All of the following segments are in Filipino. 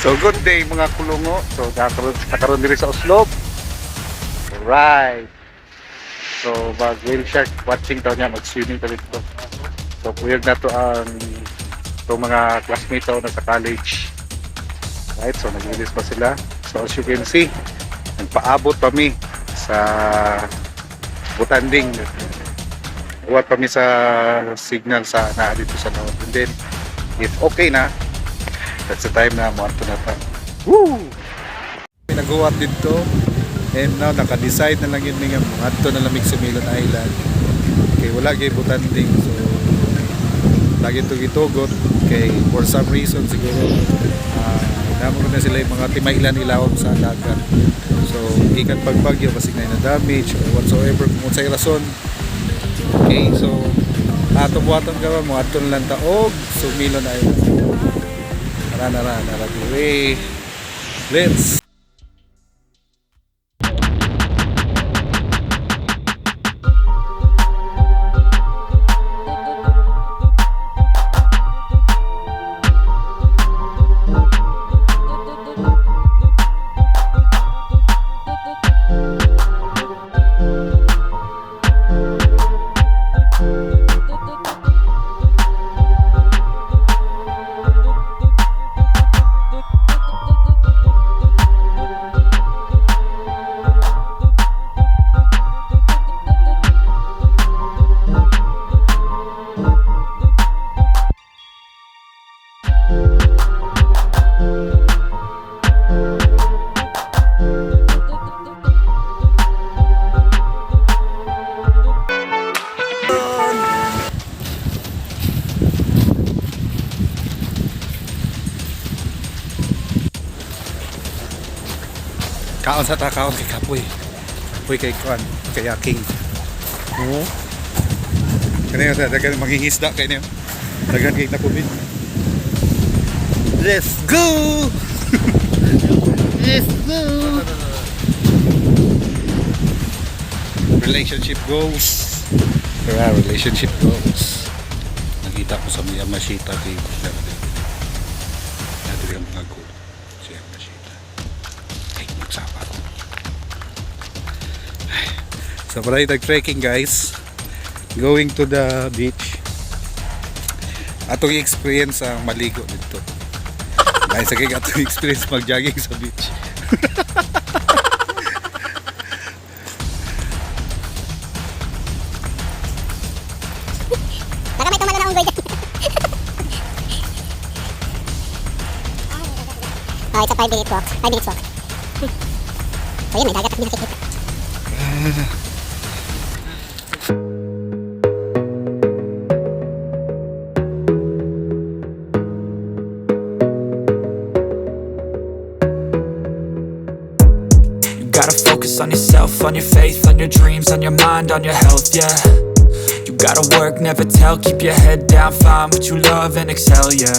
So good day mga kulungo. So nakaroon diri sa Oslo. Alright. So mag whale shark watching daw niya, mag-swimming tayo dito. So puyag na to ang mga classmates na sa college. Right, so nag-release pa sila. So as you can see, nagpaabot pa mi sa butanding. Buhat pa mi sa signal sa naa dito sa north. And then, if okay na, that's the time na muanto na ta. Woo! Nag-uwat dito. And now, naka-decide na lang yun nga muanto na lamig sa Milon Island. Okay, wala kay butanding. So, lagi ito gitugot. Okay, for some reason siguro, naman na sila yung mga timailan ilawom sa dagat. So, ikan pagbagyo, kasi na damage or whatsoever, kung sa'y rason. Okay, so, ato-buhaton ka ba, mga aton lang taog, so Milon Island. Nara-way. Let's! Kaon sa takaon kay kapoy. Kapoy kay kuan, kayaking. Oo. Kani sa dagan manghihisda kay niyo. Dagan kay napubid. Let's go. Let's go. Relationship goals. Relationship goals. Nakita ko sa mga masita dito. Dati ang mga goal. Siya masita. So para nag-trekking guys, going to the beach. Atong experience ang maligo dito. Dahil sa kaya atong experience mag-jogging sa beach. Baka may tumala na unggoy dyan. Oh, it's a 5 minute walk. 5 minutes walk. So yun, may dagat kami nakikita. Gotta focus on yourself, on your faith, on your dreams, on your mind, on your health, yeah. You gotta work, never tell, keep your head down, find what you love and excel, yeah.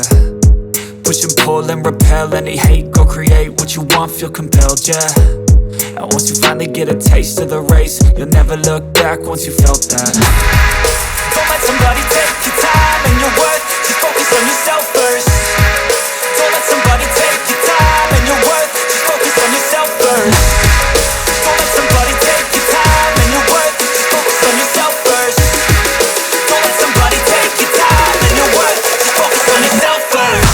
Push and pull and repel any hate, go create what you want, feel compelled, yeah. And once you finally get a taste of the race, you'll never look back once you felt that. Don't let somebody take your time and your worth, just focus on yourself first. Don't let somebody take your time and your worth, just focus on yourself first. Don't let somebody take your time and your worth, just focus on yourself first. Don't let somebody take your time and your worth, just focus on yourself first.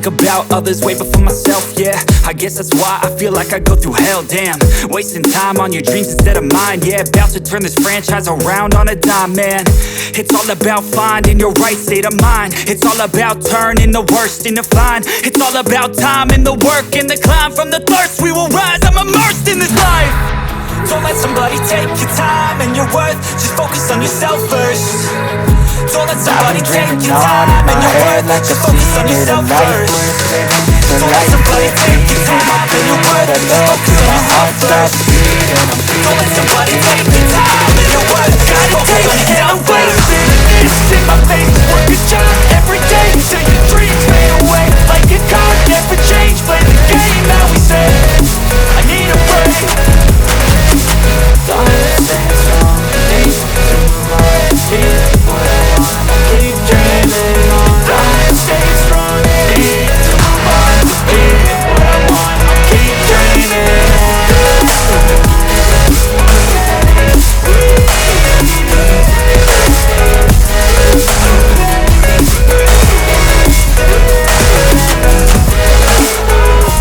think about others way before myself, yeah. I guess that's why I feel like I go through hell, damn. Wasting time on your dreams instead of mine, yeah. About to turn this franchise around on a dime, man. It's all about finding your right state of mind. It's all about turning the worst into fine. It's all about time and the work and the climb. From the thirst we will rise, I'm immersed in this life. Don't let somebody take your time and your worth. Just focus on yourself first. Don't let somebody take your time and your worth. Just focus on yourself first. Don't let somebody take your time and your worth. Just focus on yourself first. Don't let somebody take your time and your worth. Just focus on yourself first. This in my face, work a job every day. Say your dreams fade away.